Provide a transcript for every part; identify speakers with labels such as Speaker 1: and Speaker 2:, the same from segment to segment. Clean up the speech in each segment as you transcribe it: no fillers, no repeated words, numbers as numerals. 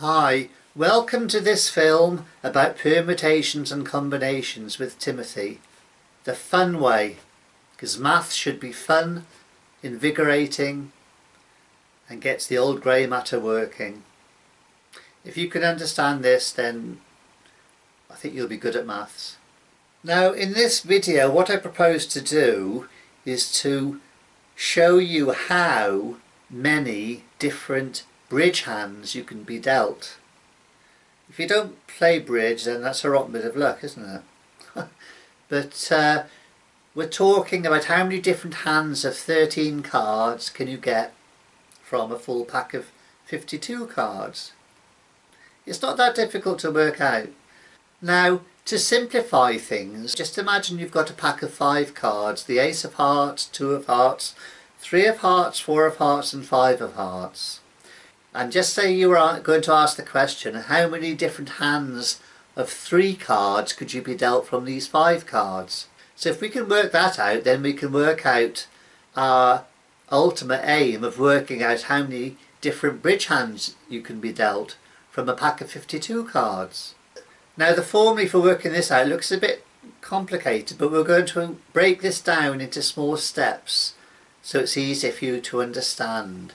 Speaker 1: Hi, welcome to this film about permutations and combinations with Timothy. The fun way, because maths should be fun, invigorating and gets the old grey matter working. If you can understand this, then I think you'll be good at maths. Now in this video what I propose to do is to show you how many different bridge hands you can be dealt. If you don't play bridge, then that's a rotten bit of luck, isn't it? But we're talking about how many different hands of 13 cards can you get from a full pack of 52 cards. It's not that difficult to work out. Now, to simplify things, just imagine you've got a pack of 5 cards: the ace of hearts, 2 of hearts, 3 of hearts, 4 of hearts and 5 of hearts. And just say you were going to ask the question, how many different hands of 3 cards could you be dealt from these 5 cards? So if we can work that out, then we can work out our ultimate aim of working out how many different bridge hands you can be dealt from a pack of 52 cards. Now the formula for working this out looks a bit complicated, but we're going to break this down into small steps so it's easier for you to understand.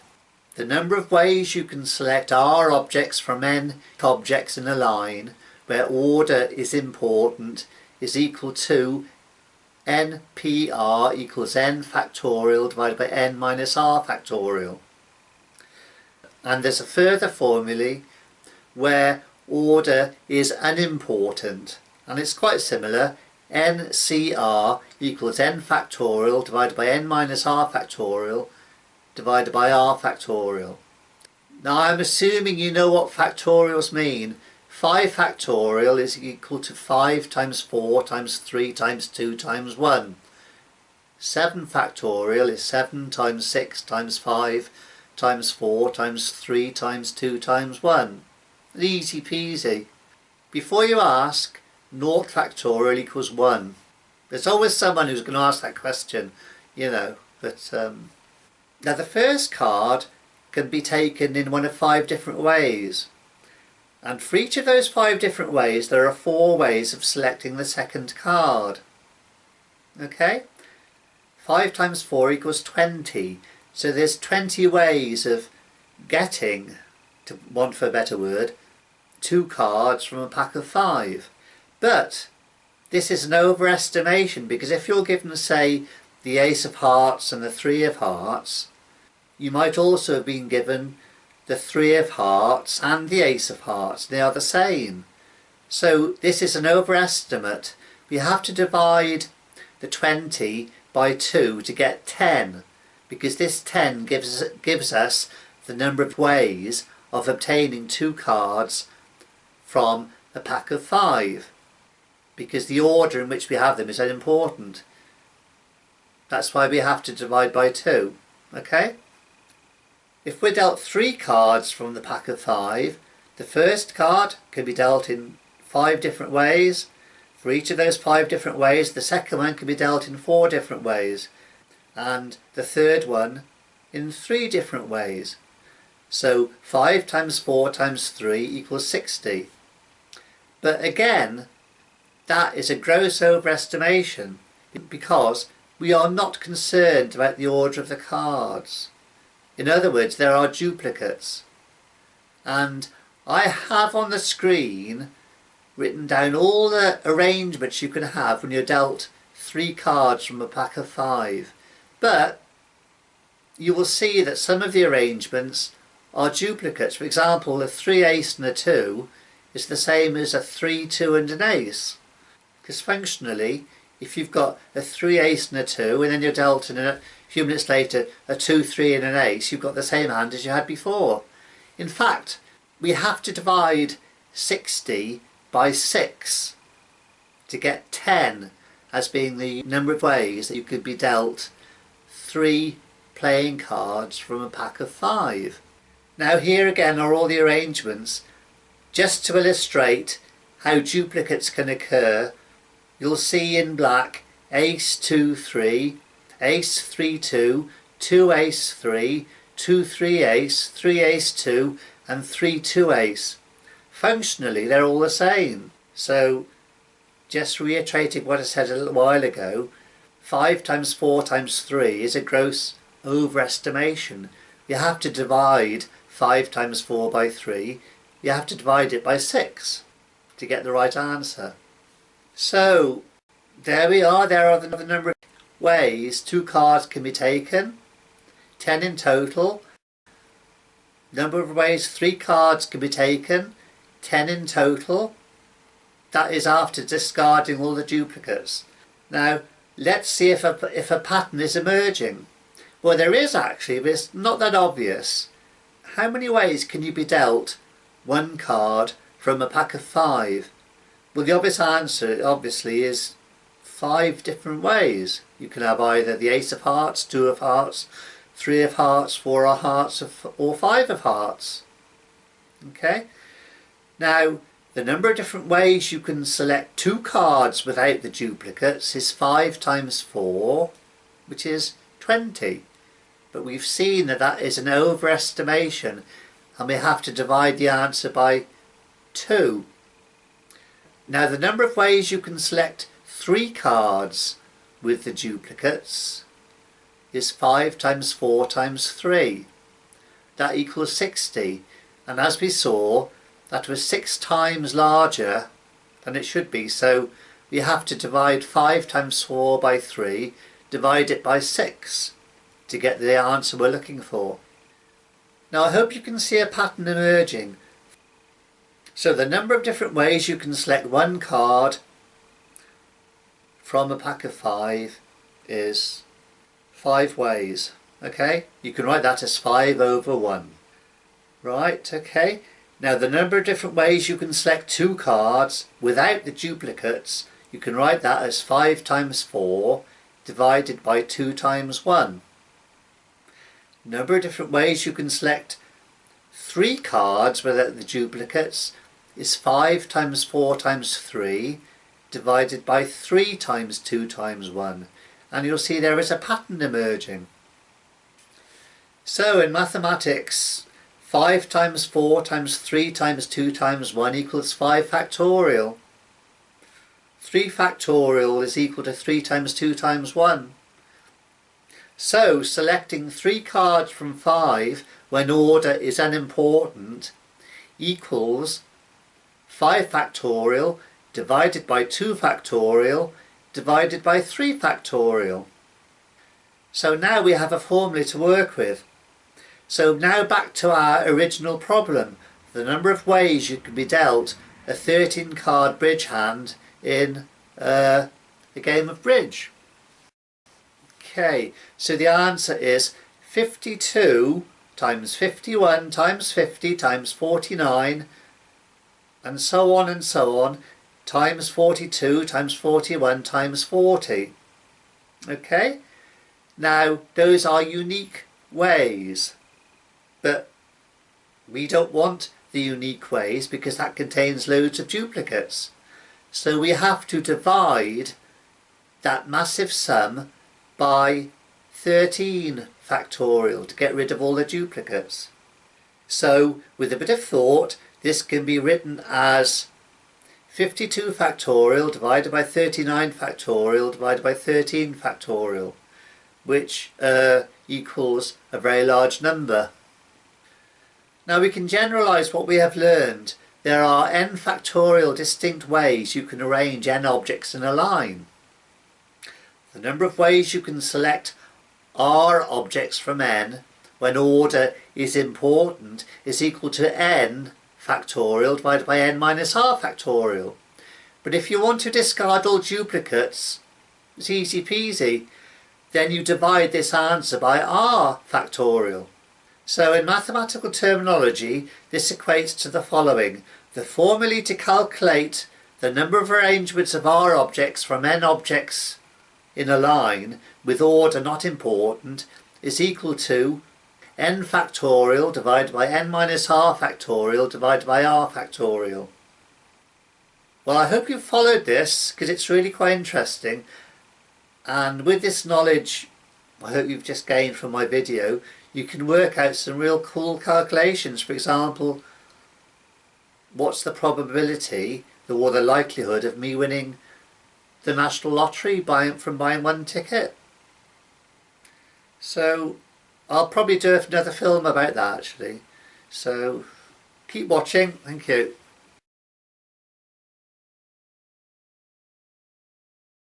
Speaker 1: The number of ways you can select R objects from N objects in a line where order is important is equal to NPR equals N factorial divided by N minus R factorial. And there's a further formula where order is unimportant, and it's quite similar. NCR equals N factorial divided by N minus R factorial divided by R factorial. Now I'm assuming you know what factorials mean. 5 factorial is equal to 5 times 4 times 3 times 2 times 1. 7 factorial is 7 times 6 times 5 times 4 times 3 times 2 times 1. Easy peasy. Before you ask, 0 factorial equals 1. There's always someone who's going to ask that question, you know, but now the first card can be taken in one of 5 different ways, and for each of those 5 different ways there are 4 ways of selecting the second card. Okay? 5 times 4 equals 20, so there's 20 ways of getting, to want for a better word, 2 cards from a pack of 5. But this is an overestimation, because if you're given, say, the ace of hearts and the 3 of hearts, you might also have been given the 3 of hearts and the ace of hearts. They are the same. So this is an overestimate. We have to divide the 20 by 2 to get 10, because this 10 gives us the number of ways of obtaining 2 cards from a pack of 5, because the order in which we have them is unimportant. That's why we have to divide by 2. Okay? If we're dealt 3 cards from the pack of 5, the first card can be dealt in 5 different ways. For each of those 5 different ways, the second one can be dealt in 4 different ways, and the third one in 3 different ways. So 5 times 4 times 3 equals 60. But again, that is a gross overestimation, because we are not concerned about the order of the cards. In other words, there are duplicates. And I have on the screen written down all the arrangements you can have when you're dealt 3 cards from a pack of 5. But you will see that some of the arrangements are duplicates. For example, a 3 ace and a 2 is the same as a 3, 2 and an ace. Because functionally, if you've got a 3 ace and a 2 and then you're dealt in a few minutes later a 2, 3 and an ace, you've got the same hand as you had before. In fact, we have to divide 60 by 6 to get 10 as being the number of ways that you could be dealt 3 playing cards from a pack of 5. Now here again are all the arrangements. Just to illustrate how duplicates can occur, you'll see in black ace 2 3, ace 3 2, 2 ace 3, 2 3 ace, 3 ace 2, and 3 2a's. Functionally they're all the same. So just reiterating what I said a little while ago, 5 times 4 times 3 is a gross overestimation. You have to divide 5 times 4 by 3. You have to divide it by 6 to get the right answer. So there we are. There are the number of ways 2 cards can be taken. 10 in total. Number of ways 3 cards can be taken. 10 in total. That is after discarding all the duplicates. Now let's see if a pattern is emerging. Well, there is actually, but it's not that obvious. How many ways can you be dealt 1 card from a pack of 5? Well, the obvious answer obviously is 5 different ways. You can have either the Ace of Hearts, 2 of Hearts, 3 of Hearts, 4 of Hearts, or 5 of Hearts. Okay? Now, the number of different ways you can select 2 cards without the duplicates is 5 times 4, which is 20. But we've seen that that is an overestimation, and we have to divide the answer by 2. Now, the number of ways you can select 3 cards with the duplicates is 5 times 4 times 3. That equals 60. And as we saw, that was 6 times larger than it should be. So we have to divide 5 times 4 by 3, divide it by 6 to get the answer we're looking for. Now I hope you can see a pattern emerging. So the number of different ways you can select 1 card from a pack of 5 is 5 ways. Okay, you can write that as 5 over 1. Right, okay. Now the number of different ways you can select 2 cards without the duplicates, you can write that as 5 times 4 divided by 2 times 1. Number of different ways you can select 3 cards without the duplicates is 5 times 4 times 3 divided by 3 times 2 times 1. And you'll see there is a pattern emerging. So in mathematics, 5 times 4 times 3 times 2 times 1 equals 5 factorial. 3 factorial is equal to 3 times 2 times 1. So selecting 3 cards from 5 when order is unimportant equals 5 factorial divided by 2 factorial divided by 3 factorial. So now we have a formula to work with. So now back to our original problem, the number of ways you can be dealt a 13 card bridge hand in a game of bridge. Okay, so the answer is 52 times 51 times 50 times 49 and so on times 42 times 41 times 40. Okay, now those are unique ways. But we don't want the unique ways because that contains loads of duplicates. So we have to divide that massive sum by 13 factorial to get rid of all the duplicates. So with a bit of thought, this can be written as 52 factorial divided by 39 factorial divided by 13 factorial, which equals a very large number. Now we can generalise what we have learned. There are n factorial distinct ways you can arrange n objects in a line. The number of ways you can select r objects from n when order is important is equal to n factorial divided by n minus r factorial. But if you want to discard all duplicates, it's easy peasy. Then you divide this answer by r factorial. So in mathematical terminology, this equates to the following. The formulae to calculate the number of arrangements of r objects from n objects in a line with order not important is equal to n factorial divided by n minus r factorial divided by r factorial. Well, I hope you've followed this because it's really quite interesting, and with this knowledge I hope you've just gained from my video, you can work out some real cool calculations. For example, what's the probability or the likelihood of me winning the National Lottery from buying one ticket? So I'll probably do another film about that actually. So keep watching. Thank you.